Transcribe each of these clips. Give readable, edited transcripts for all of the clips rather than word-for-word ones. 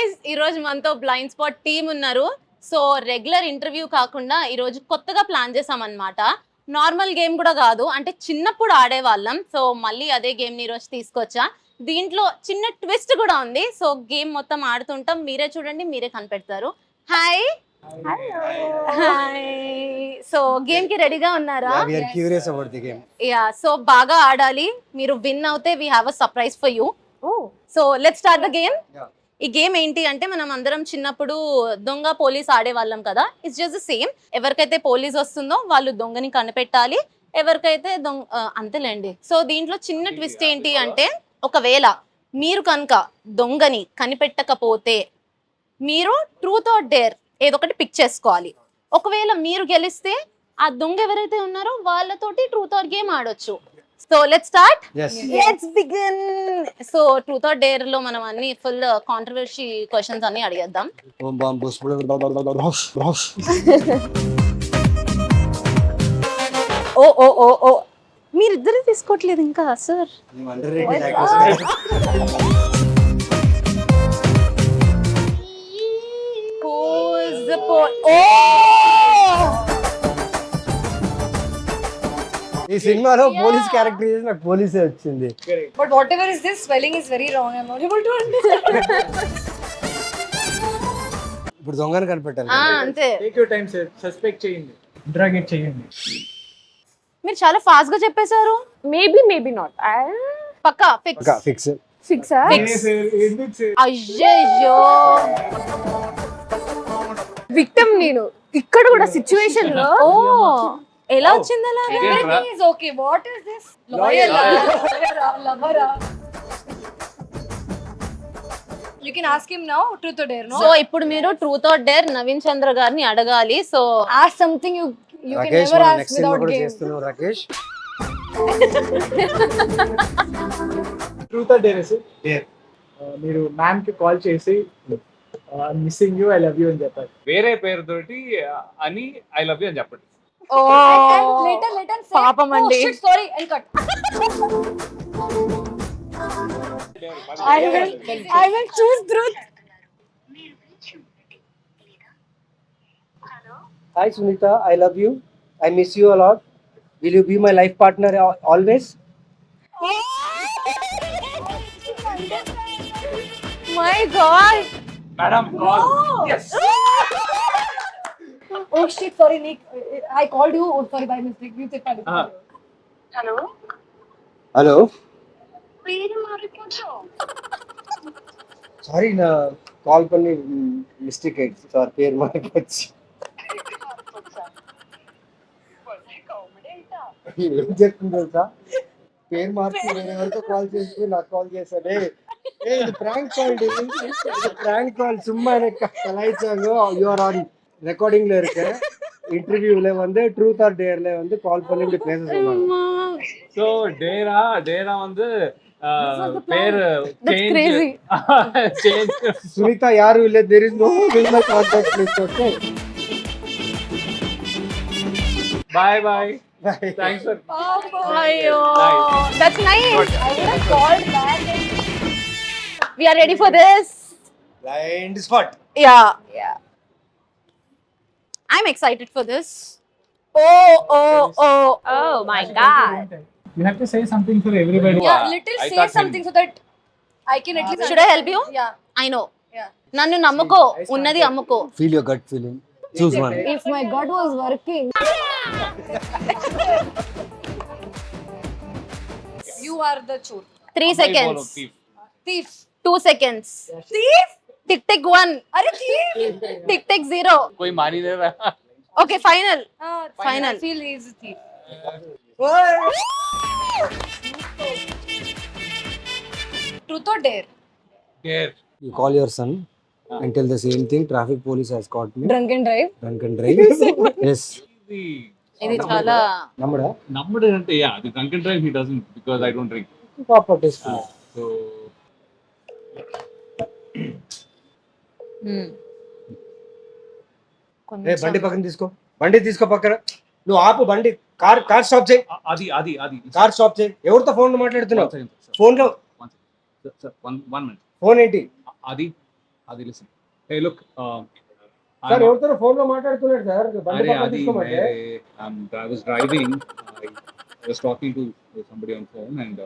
Guys ఈ రోజు మనతో బ్లైండ్ స్పాట్ టీమ్ ఉన్నారు. సో రెగ్యులర్ ఇంటర్వ్యూ కాకుండా ఈ రోజు కొత్తగా ప్లాన్ చేసామన్నమాట. నార్మల్ గేమ్ కూడా కాదు, అంటే చిన్నప్పుడు ఆడేవాళ్ళం. సో మళ్ళీ అదే గేమ్ ని ఈరోజు తీసుకొచ్చా. దీంట్లో చిన్న ట్విస్ట్ కూడా ఉంది. సో గేమ్ మొత్తం ఆడుతుంటాం, మీరే చూడండి, మీరే కనిపెడతారు. Hi hi. సో గేమ్ కి రెడీగా ఉన్నారా? We are curious about the game. Yeah, so బాగా ఆడాలి. మీరు విన్ అవుతే we have a surprise for you. So let's start the game. ఈ గేమ్ ఏంటి అంటే, మనం అందరం చిన్నప్పుడు దొంగ పోలీస్ ఆడేవాళ్ళం కదా. It's just the same. ఎవరికైతే పోలీస్ వస్తుందో వాళ్ళు దొంగని కనిపెట్టాలి, ఎవరికైతే అంతేలేండి. సో దీంట్లో చిన్న ట్విస్ట్ ఏంటి అంటే, ఒకవేళ మీరు కనుక దొంగని కనిపెట్టకపోతే మీరు ట్రూత్ ఆర్ డేర్ ఏదో ఒకటి పిక్ చేసుకోవాలి. ఒకవేళ మీరు గెలిస్తే ఆ దొంగ ఎవరైతే ఉన్నారో వాళ్ళతోటి ట్రూత్ ఆర్ గేమ్ ఆడొచ్చు. So let's start. Yes. Let's begin. So truth or dare లో మనం అన్ని ఫుల్ కాంట్రవర్సీ క్వశ్చన్స్ అన్ని అడిగేద్దాం. ఓ ఓ ఓ ఓ మీరిద్దరు తీసుకోవట్లేదు ఇంకా సార్. Underrated actors. ఈ సినిమాలో పోలీస్ క్యారెక్టర్ చేసి నాకు పోలీసే వచ్చింది. But whatever is this, spelling is very wrong. I'm not able to understand. ఇప్పుడు దొంగని కనిపెట్టాలి. అంతే. Take your time sir, suspect చేయండి, ఇంట్రాగేట్ చేయండి. మీరు చాలా ఫాస్ట్ గా చెప్పేశారు. Maybe not. పక్కా ఫిక్స్. ఫిక్స్. Fix. ఎందుకు సార్? అయ్యయ్యో, విక్టిమ్ నేను ఇక్కడ కూడా సిచ్యువేషన్ లో. ఓ ఎలా వచ్చింది అలా? Everything is okay. What is this? Lawyer. Lover. You can ask him now, truth or dare, no? So ఇప్పుడు మీరు ట్రూత్ ఆర్ డేర్ నవీన్ చంద్ర గారిని అడగాలి. So Ask something you can Rakesh never ask next cinema without కూడా game. చేస్తున్నావు Rakesh. Truth or dare sir? Dare. మీరు ma'am కి call చేసి missing you, I love you అని చెప్పాలి. వేరే పేరుతోటి అని ఐ లవ్ యూ అని చెప్పండి. And later say, పాపం అండి. Oh shit, sorry, and cut. I will choose truth. Hi Sunita, I love you. I miss you a lot. Will you be my life partner always? My God. Madam call. yes. Oh shit, sorry Nick. I called you. Oh sorry, by mistake. You said panic. Hello. Sorry నా call పని mistake అయింది sir, పేరు మార్కొచ్చి. ఏం చెప్తుంది తెలుసా, పేరు మార్చి వేరే వరకు కాల్ చేసి నాకు కాల్ చేశాడే. ఇది ప్రాంక్ కాల్, ప్రాంక్ కాల్ சும்மா எனக்கு கலாய்ச்சாங்க. யூ ஆர் ஆன் ரெக்கார்டிங்ல இருக்க. இன்டர்வியூல வந்து ட்ரூத் ஆர் டேர்ல வந்து கால் பண்ணி இப்படி பேச சொன்னாங்க. సో డేరా வந்து పేరు crazy. చేంజ్. సునీత యారు ಇಲ್ಲ, there is no business contact please. Okay, bye bye. Thanks sir. అయ్యో, Nice. That's nice. I would have called back. We are ready for this. blind spot. Yeah. I'm excited for this. Oh my god. You have to say something for everybody. Yeah, little I say thought something so that I can at least. Should I help you? Yeah. I know. Yeah. నన్ను నమ్ముకో, ఉన్నది అమ్ముకో. Feel your gut feeling. Choose one. If my gut was working. You are the chore. 3 seconds. Thief. 2 seconds. Thief? Tick tick 1. Are thief? Tick tick 0. कोई मान ही नहीं रहा. Okay, final. Final. I feel he is a thief. Truth or dare? Dare. You call your son and tell the same thing. Traffic police has caught me. Drunk and drive? Drunk and drive. Yes. ఇది చాలా నమ్మడా నమ్మడు అంటే yeah, అది drunk and drive he doesn't because I don't drink. పాప test. So ఏ బండి పక్కన తీసుకో, బండి తీసుకో పక్కన. నువ్వు ఆపు బండి. కార్ స్టాప్ చేయి. అది కార్ స్టాప్ చేయి. ఎవరితో ఫోన్ మాట్లాడుతున్నావు? ఫోన్ లో వన్ మినిట్. ఫోన్ ఏంటి? అది Adi, listen. Hey, look. Sir ఎవరితో ఫోన్ లో మాట్లాడుతున్నాడు సార్ బండి Arey, పక్కన Adi, తీసుకోమంటే I was driving. I was talking to somebody on phone, and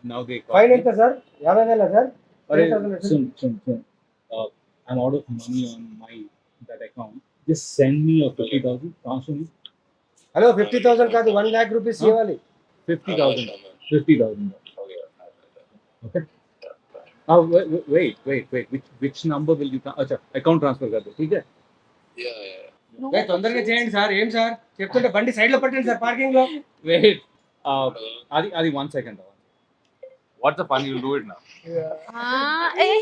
now they call fine me. ఎంత sir 50,000 sir Arey, 10,000 soon. I'm out of money on that account. Just send me a 50,000. Transfer me hello 50,000 కాదు 1 lakh rupees ఇవ్వాలి 50,000. 50,000. Okay. Wait. Which number will you? Acha, account transfer कर दो, ठीक है? తొందరగా చేయండి sir ఏం సార్ చెప్తుంటే బండి సైడ్ లో పెట్టండి సార్ పార్కింగ్ లో Wait. Adi, 1 second. What's the fun? You'll do it now.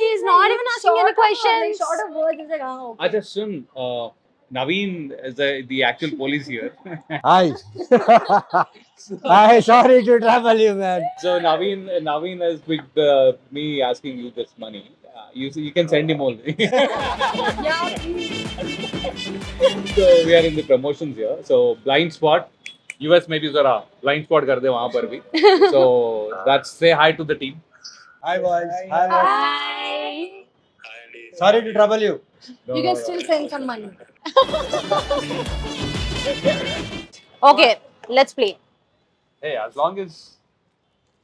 He's not even asking any questions. Short of words, it's like, okay. Acha, soon. Naveen is the actual police here. Hi hi sorry to trouble you man So Naveen has picked me asking you this money. You can send him only. Yeah, please. So we are in the promotions here. So blind spot. US में भी जरा blind spot कर दे वहाँ पर भी. So that's say hi to the team. Hi boys hi Hi. Sorry to trouble you You can still send some money. Okay, let's play. Hey, as long as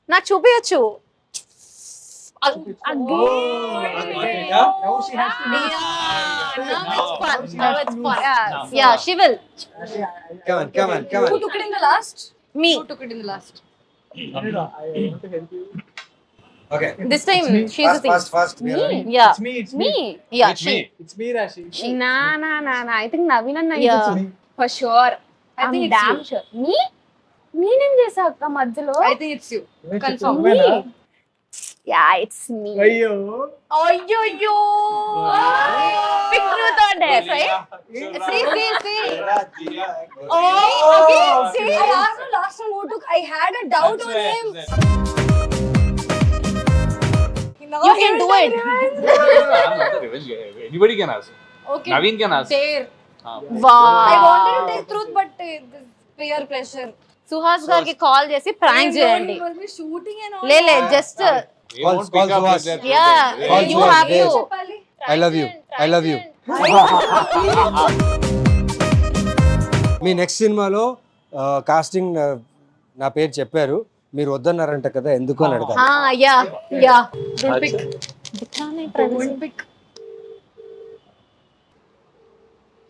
నాకు చూపించచ్చు Yeah, she will. Come on Who took it in the last? Me. Who took it in the last? I want to help you. Okay This time she's the fast thing. Yeah. It's me. Yeah, it's she. me. It's me, Rashi. Nah. I think Naveen and Yeah. it's me. For sure. I think I'm it's damn you. sure. Me? నేనేం చేసా అక్క మధ్యలో I think it's you. నువ్వే Confirm. చెప్పు, నువ్వేనా? Yeah it's me అయ్యో అయ్యో Big truth or dare, right? See. Oh, again, see. I asked him last time who took. I had a doubt on him. Now You he can will do take it. revenge. I'm not the revenge guy. Anybody can ask. Okay. Naveen can ask. Dare. Wow. I wanted to take truth, but this peer pressure. Suhas గారికి call చేసి prank చేయండి He must be shooting and all. లే just They won't pick up with their Yeah. truth. Call You Suhas, have yes. to. Pali. I love you me next సినిమాలో casting నా పేరు చెప్పారు మీరు వద్దన్నారంట కదా ఎందుకు అని అడగాలి yeah Don't pick. Don't pick.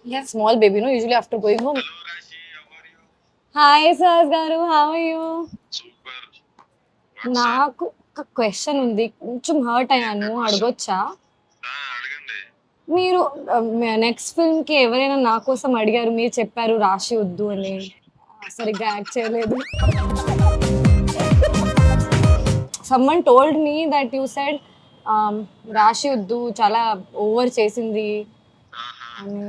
Yeah, small baby, no? Usually after going home. Hi, Sahas garu. How are you? నాకు ఒక క్వశ్చన్ ఉంది కొంచెం హర్ట్ అయ్యాను అడగొచ్చా మీరు నెక్స్ట్ ఫిల్మ్ కి ఎవరైనా నా కోసం అడిగారు మీరు చెప్పారు రాశి వద్దు అని సరిగ్గా యాక్ట్ చేయలేదు someone told me that you said రాశి వద్దు చాలా ఓవర్ చేసింది అని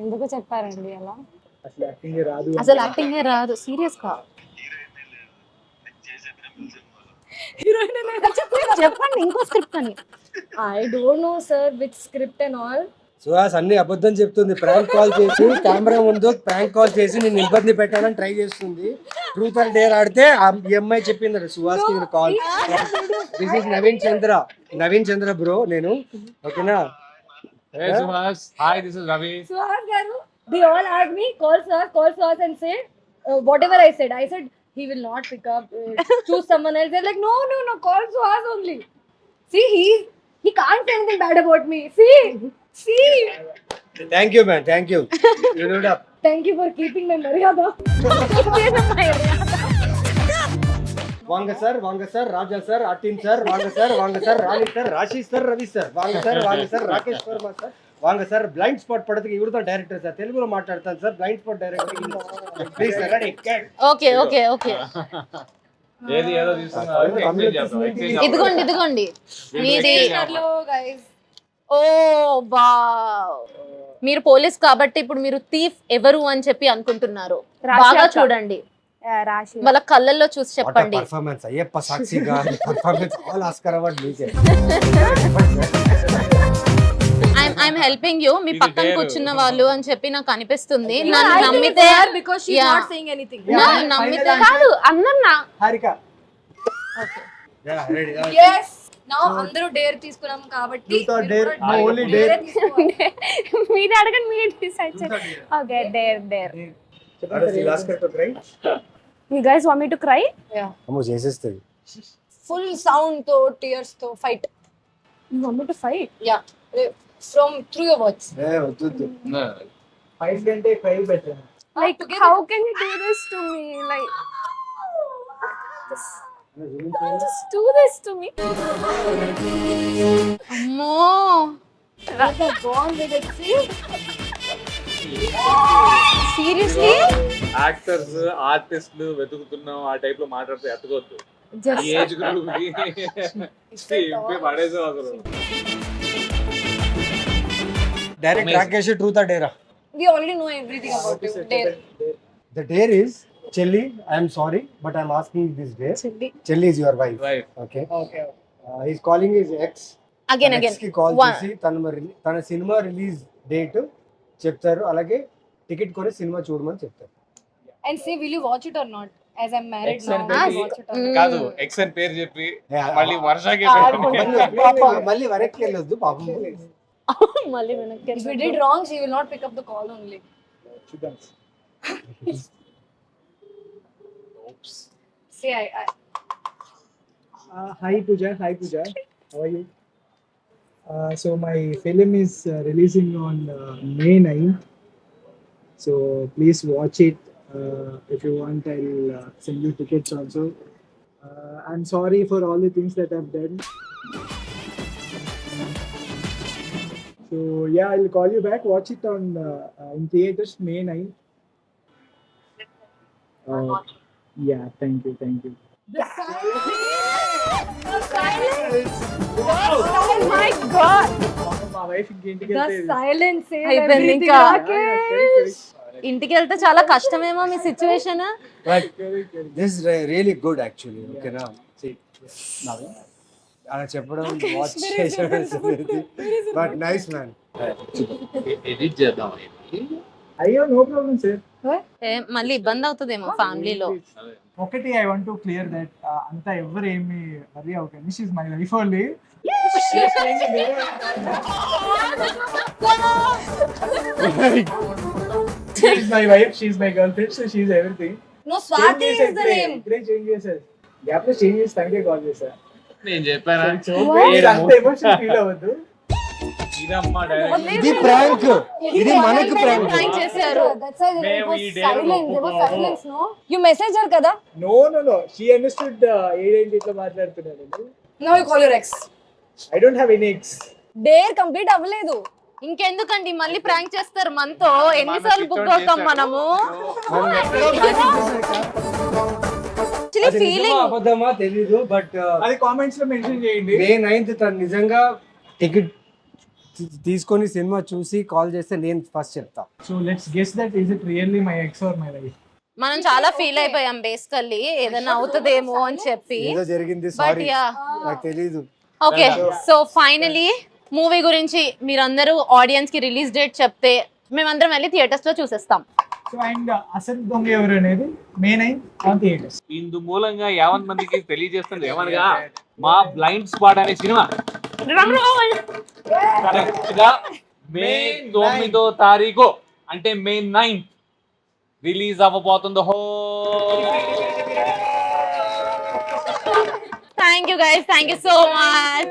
ఎందుకు చెప్పారండి అలా అసలు యాక్టింగ్ రాదు అసలు యాక్టింగ్ రాదు సీరియస్ గా చెప్పండి ఇంకో స్క్రిప్ట్ అని I don't know sir with script and all Suhas అన్ని అబద్ధం చెప్తుంది ప్రాంక్ కాల్ చేసి కెమెరా ముందు ప్రాంక్ కాల్ చేసి నేను ఇబ్బంది పెట్టాలని ట్రై చేస్తుంది ట్రూత్ ఆర్ డేర్ ఆడితే ఈ అమ్మాయి చెప్పింది సుహాస్ కి call this is Naveen Chandra bro నేను ఓకేనా Hey Suhas. Hi, this is Ravi. Suhas garu, they all asked me, call Suhas and say whatever I said. I said he will not pick up. Choose someone else. They're like, no, call Suhas only. See, he can't say anything bad about me. See. Thank you man thank you Thank you for keeping my maryada. வாங்க sir Raja sir அட்டின் sir வாங்க sir Rani sir Rashi sir Ravi sir வாங்க sir Rakesh Varma sir వాంగ sir blind spot పడతకి ఇవరుతో director sir తెలుగులో మాట్లాడతాను sir blind spot director please sir ready okay ఏదో తీసుకున్నా ఇదిగోండి మీది Hello guys. ఓ వావ్ మీరు పోలీస్ కాబట్టి ఇప్పుడు మీరు థీఫ్ ఎవరు అని చెప్పి అనుకుంటున్నారు బాగా చూడండి రాశి వాళ్ళ కళ్ళల్లో చూసి చెప్పండి పర్ఫార్మెన్స్ అయ్యప్ప సాక్షిగా పర్ఫార్మెన్స్ ఆల్ ఆస్కార్ అవార్డ్ మీకే ఐఎమ్ హెల్పింగ్ యూ మీ పక్కన కూర్చున్న వాళ్ళు అని చెప్పి నాకు అనిపిస్తుంది I నన్ను think నమ్మితే it's her because she's Yeah. not saying anything. నన్ను నమ్మితే కాదు అందరు నా Harika Yeah, ready. yes now అందరూ డేర్ తీసుకున్నాం కాబట్టి Truth or మీరు dare? కూడా No, only dare dare. తీసుకోవాలి. మీరు అడగండి మీరు డిసైడ్ చేయండి okay there Last cut of right? You guys want me to cry అమ్మో చేసేస్తుంది. ఫుల్ సౌండ్ తో టీయర్స్ తో fight you want me to fight yeah from through your words వద్దు. ఫైట్ కంటే cry better. like how can you do this to me like just do this to me అమ్మో gone with it see seriously actors ఆర్టిస్టులు వెతుకుతున్నాం ఆ type లో మాట్లాడితే ఎత్తకొద్దు just ఈ ఏజ్ గ్రూప్ కి పడేసే అసలు direct Rakesh truth or dare? we already know everything about you dare The dare is Chelli. I am sorry, but I'm asking this dare. Chelli is your wife. Wife. Okay. Okay He's calling his ex. Again Ex again కి call One. చేసి తన cinema release date చెప్తారు, అలాగే ticket కొని cinema చూడమని చెప్తారు. and say will you watch it or not as I'm married Ex now and will you baby. watch it or not? కాదు X అని పేరు చెప్పి Yeah. మళ్ళీ వర్షాకి మళ్ళీ వెనక్కి వెళ్ళొద్దు పాపం. మళ్ళీ వెనక్కి if we did wrong she will not pick up the call only చూద్దాం. say I Hi Pooja, how are you? So my film is releasing on May 9th. So please watch it. If you want, I'll send you tickets also. I'm sorry for all the things that I've done. So yeah, I'll call you back. Watch it on in theaters May 9th. Yeah, thank you. oh my god My wife ఇంటికి the వెళ్తే silence says అయిపోయింది everything ఇంకా. Rakesh. ఇంటికి వెళ్తే చాలా కష్టమేమో మీ situation. But this is really good actually. Okay na. See. అలా చెప్పడం watch చేసడం బట్ నైస్ మ్యాన్. ఎడిట్ చేద్దాం అయ్యో నో ప్రాబ్లం సార్. మళ్ళీ ఇబ్బంది అవుతుందేమో ఫ్యామిలీలో. ఒకటి I want to clear that అంతా ఎవరు ఏమి వరీ అవ్వకండి. She is my wife only. She is my wife, she is my girlfriend, so she is everything. no Swati is the name ఇప్పుడే చేంజ్ చేశారు. గ్యాప్ లో చేంజ్ చేసి తనకే call చేశా. నేను చెప్పానా అంత ఎమోషన్ ఫీల్ అవ్వద్దు. ఇదమ్మా డైరెక్ట్ ఇది ప్రాంక్, ఇది మనకి ప్రాంక్. ప్రాంక్ చేశారు. that's why there మేము was ఈ dare silence there was silence no you message her kada no she understood ఏంటి ఇట్లా మాట్లాడుతున్నాను. now you call your ex I don't have any ex. dare complete అవ్వలేదు ఇంకెందుకండి మళ్ళీ prank చేస్తారు మనతో. ఎన్నిసార్లు బుక్ అవుతాం మనము. అది నిజమా ఫీలింగ్ అబద్ధమా తెలీదు, బట్ అది కామెంట్స్ లో మెన్షన్ చేయండి. మే 9th తను నిజంగా టికెట్ తీసుకొని సినిమా చూసి కాల్ చేస్తే నేను ఫస్ట్ చెప్తా. So let's guess that is it really my ex or my wife. మనం చాలా ఫీల్ అయిపోయాం బేసికల్లీ ఏదైనా అవుతుందేమో అని చెప్పి. ఏదో జరిగింది, బట్ సారీ యా నాకు తెలీదు. ఓకే సో ఫైనలీ మూవీ గురించి మీరందరూ ఆడియన్స్ కి రిలీజ్ డేట్ చెప్తే మేమందరం వెళ్ళి థియేటర్స్ లో చూసేస్తాం. సో అండ్ అసలు దొంగ ఎవరు అనేది మే 9th ఆన్ థియేటర్స్. ఇందు మూలంగా 50 మందికి తెలియజేస్తుంది ఏమనగా మా బ్లైండ్ స్పాట్ అనే సినిమా కరెక్ట్ గా మే 9వ తారీఖు అంటే మే 9th రిలీజ్ అవ్వబోతుంది. Thank you guys, thank you so much.